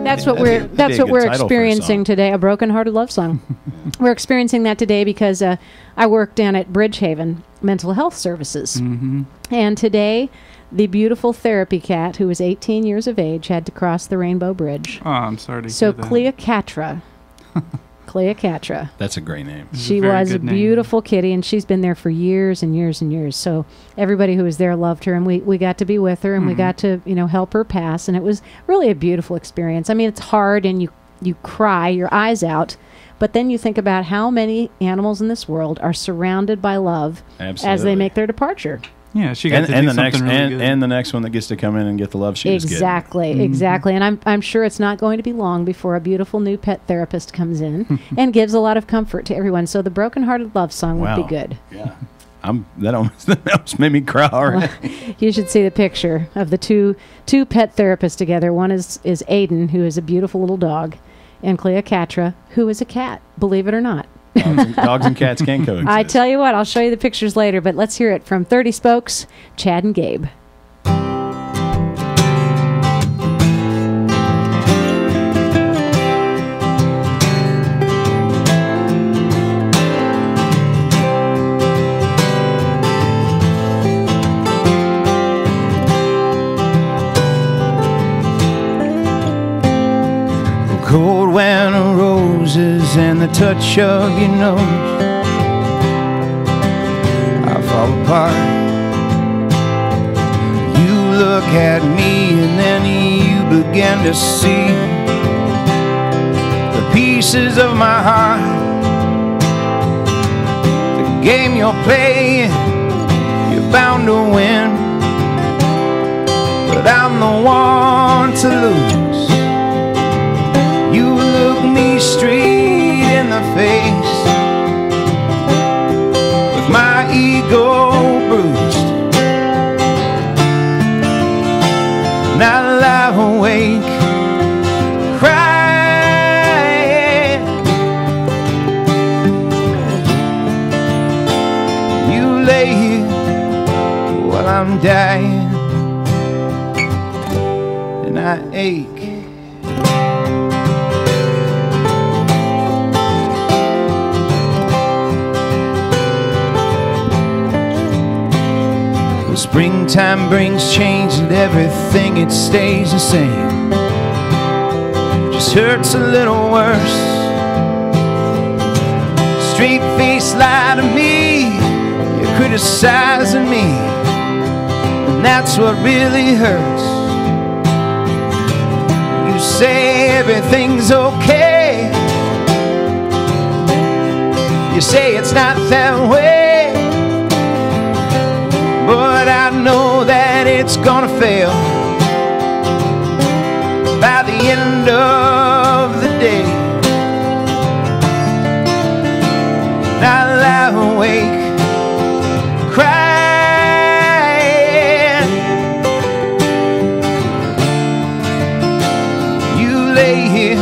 That's what we're experiencing today. A broken-hearted love song. We're experiencing that today because I work down at Bridgehaven Mental Health Services, and today the beautiful therapy cat, who was 18 years of age, had to cross the Rainbow Bridge. Oh, I'm sorry to hear So that. Cleocatra. Cleocatra. That's a great name. She was a beautiful kitty, and she's been there for years and years and years. So everybody who was there loved her, and we got to be with her, and we got to help her pass, and it was really a beautiful experience. I mean, it's hard, and you cry your eyes out, but then you think about how many animals in this world are surrounded by love as they make their departure. Yeah, she got to do something really good. And the next one that gets to come in and get the love she was getting. Exactly. And I'm sure it's not going to be long before a beautiful new pet therapist comes in and gives a lot of comfort to everyone. So the broken-hearted love song would be good. Yeah. That almost made me cry already. Well, you should see the picture of the two pet therapists together. One is Aiden, who is a beautiful little dog, and Cleocatra, who is a cat, believe it or not. Dogs and cats can coexist. I tell you what, I'll show you the pictures later, but let's hear it from 30 Spokes, Chad and Gabe. Cold winter roses and the touch of your nose, I fall apart. You look at me and then you begin to see the pieces of my heart. The game you're playing, you're bound to win, but I'm the one to lose. You look me straight in the face with my ego bruised, and I lie awake crying. You lay here while I'm dying, and I ache. Springtime brings change and everything, it stays the same. Just hurts a little worse. Straight face lie to me, you're criticizing me, and that's what really hurts. You say everything's okay, you say it's not that way, but I know that it's gonna fail by the end of the day. And I lie awake crying. You lay here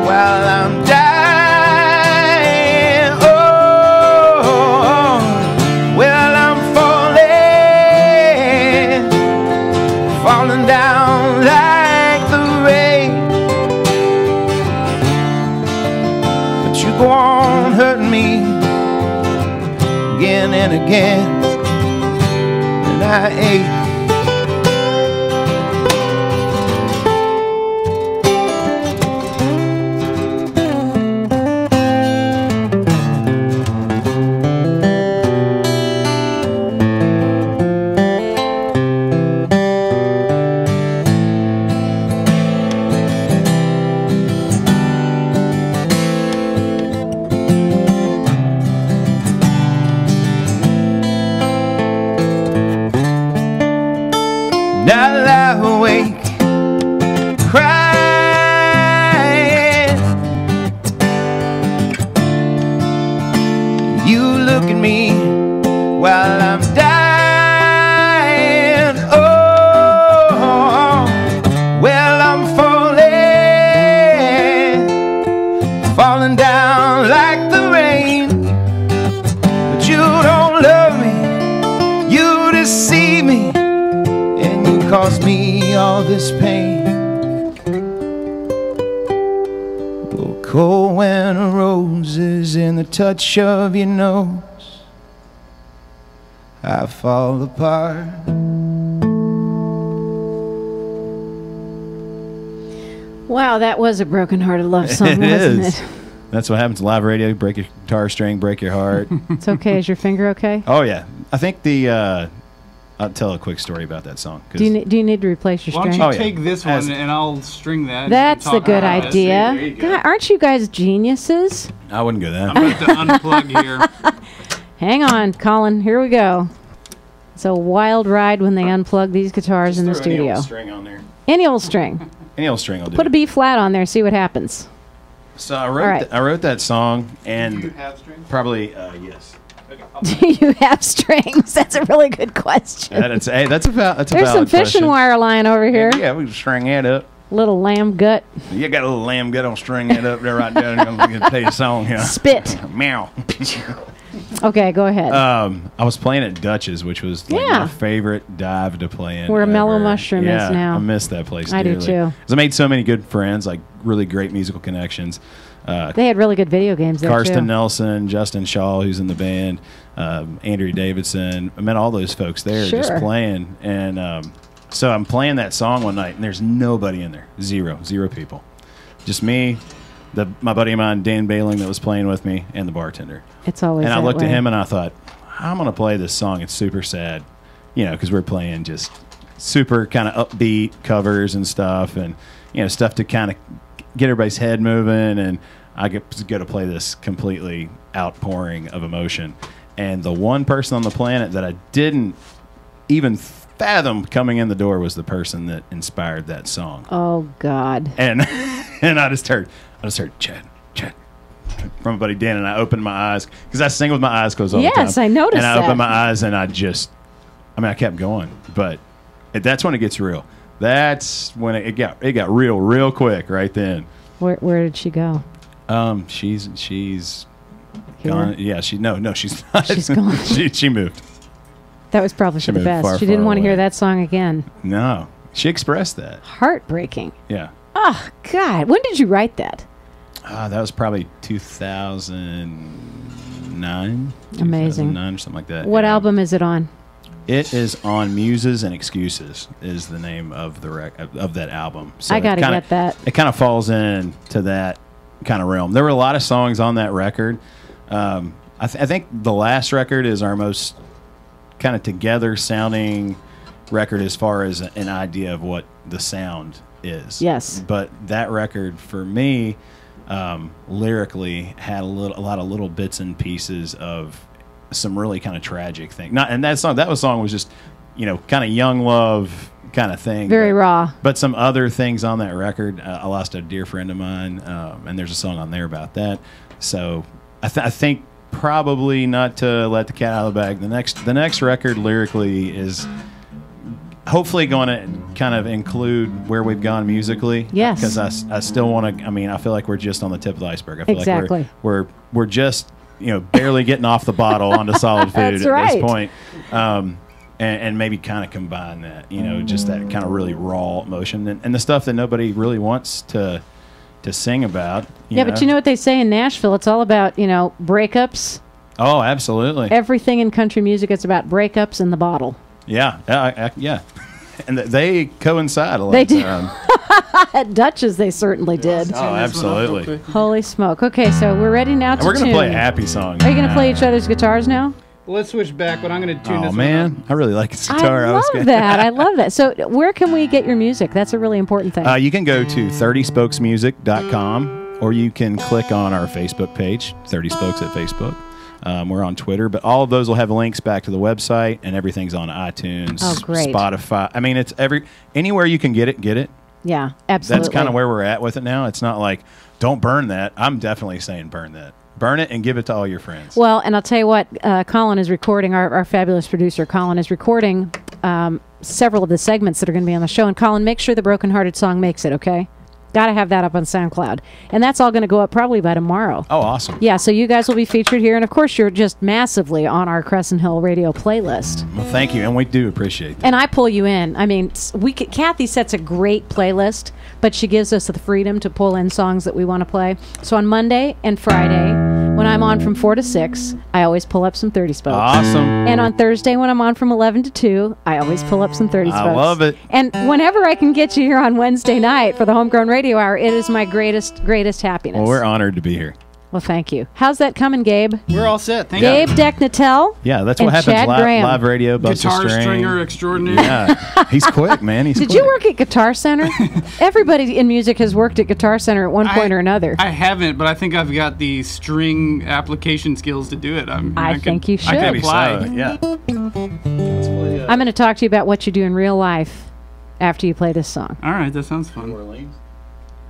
while I'm dying. Falling down like the rain, but you go on hurting me again and again, and I ache. And I lie awake crying. You look at me while I'm dying. Oh, well, I'm falling down like the rain, but you don't love me, you deceive me, and you cause me all this pain. cold winter roses in the touch of your nose, I fall apart. Wow, that was a broken-hearted love song, wasn't it? That's what happens live radio. Break your guitar string, break your heart. It's okay. Is your finger okay? Oh, yeah. I think I'll tell a quick story about that song. Do you need to replace your string? Why don't you take this one and I'll string that? That's a good idea. God, aren't you guys geniuses? I wouldn't go that. I'm about to unplug here. Hang on, Colin. Here we go. It's a wild ride when they unplug these guitars in the studio. Any old string on there. Any old string. Any old string will do. Put a B flat on there. See what happens. So I wrote that song, and do you have strings? Probably yes. Do you have strings? That's a really good question. That's about. There's some fishing wire lying over here. Yeah, we can string that up. Little lamb gut. You got a little lamb gut on string that up there right there. I'm going to play a song here. Spit. Meow. Okay, go ahead. I was playing at Dutch's, which was my favorite dive to play in. Where Mellow Mushroom is now. I miss that place I dearly. do too. Because I made so many good friends, like really great musical connections. They had really good video games there Karsten too. Nelson, Justin Shaw, who's in the band, Andrew Davidson. I met all those folks there just playing. And so I'm playing that song one night, and there's nobody in there. Zero people. Just me, my buddy of mine, Dan Bailing, that was playing with me, and the bartender. It's always And I looked at him, and I thought, I'm going to play this song. It's super sad, because we're playing just super kind of upbeat covers and stuff, and, stuff to kind of get everybody's head moving, and I get to play this completely outpouring of emotion. And the one person on the planet that I didn't even fathom coming in the door was the person that inspired that song. Oh God! And I just heard Chad from my buddy Dan, and I opened my eyes because I sing with my eyes closed all the time. Yes, I noticed that. And I that. opened my eyes, and I kept going, but that's when it gets real. That's when it got real quick right then. Where did she go? She's Here? gone. Yeah, she's not. She's gone. she moved. That was probably for the best. Far, she didn't want to away. hear that song again. No, she expressed that. Heartbreaking. Yeah. Oh God! When did you write that? That was probably 2009. Amazing. 2009 or something like that. What album is it on? It is on Muses and Excuses is the name of the of that album. So I gotta get that. It kind of falls into that kind of realm. There were a lot of songs on that record. I think the last record is our most kind of together sounding record as far as an idea of what the sound is. Yes. But that record for me lyrically had a lot of little bits and pieces of some really kind of tragic thing. And that song was just, kind of young love kind of thing. Very raw. But some other things on that record, I lost a dear friend of mine, and there's a song on there about that. So I think probably not to let the cat out of the bag. The next record lyrically is hopefully going to kind of include where we've gone musically. Yes. Because I still want to. I feel like we're just on the tip of the iceberg. I feel Exactly. like we're just barely getting off the bottle onto solid food That's at right. this point. And maybe kind of combine that, just that kind of really raw emotion and the stuff that nobody really wants to sing about. But you know what they say in Nashville? It's all about, breakups. Oh, absolutely. Everything in country music, it's about breakups and the bottle. Yeah. Yeah. And they coincide a lot. They do. At Dutch's, they certainly did. Oh, absolutely. Holy smoke. Okay, so we're ready now to And we're going to tune. play a happy song. Are you going to play each other's guitars now? Let's switch back, but I'm going to tune this Oh, man. I really like this guitar. I love that. I love that. So where can we get your music? That's a really important thing. You can go to 30spokesmusic.com, or you can click on our Facebook page, 30 Spokes at Facebook. We're on Twitter, but all of those will have links back to the website, and everything's on iTunes, great. Spotify. I mean, it's anywhere you can get it. Yeah, absolutely. That's kind of where we're at with it now. It's not like, don't burn that. I'm definitely saying burn that. Burn it and give it to all your friends. Well, and I'll tell you what, Colin is recording, our fabulous producer, Colin, is recording several of the segments that are going to be on the show. And Colin, make sure the Broken Hearted song makes it, okay? Got to have that up on SoundCloud. And that's all going to go up probably by tomorrow. Oh, awesome. Yeah, so you guys will be featured here. And, of course, you're just massively on our Crescent Hill Radio playlist. Well, thank you, and we do appreciate that. And I pull you in. I mean, Kathy sets a great playlist, but she gives us the freedom to pull in songs that we want to play. So on Monday and Friday, when I'm on from 4 to 6, I always pull up some 30 spokes. Awesome. And on Thursday, when I'm on from 11 to 2, I always pull up some 30 spokes. I love it. And whenever I can get you here on Wednesday night for the Homegrown Radio Hour, it is my greatest happiness. Well, we're honored to be here. Well, thank you. How's that coming, Gabe? We're all set. Thank Gabe you. Decknatel. Yeah, that's and what happens Chad Graham. live radio, bucks a Guitar string. stringer extraordinaire. Yeah, he's quick, man. He's Did quick. you work at Guitar Center? Everybody in music has worked at Guitar Center at one point or another. I haven't, but I think I've got the string application skills to do it. I think you should. I can Maybe apply. so, yeah. I'm going to talk to you about what you do in real life after you play this song. All right, that sounds fun.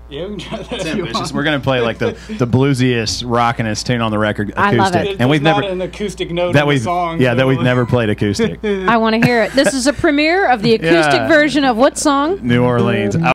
Yeah, we can try that if you Ambitious. want. We're gonna play like the bluesiest, rockinest tune on the record, acoustic. I love it. And we've There's never not an acoustic note that in we've the song. that so- we've never played acoustic. I want to hear it. This is a premiere of the acoustic Yeah. version of what song? New Orleans.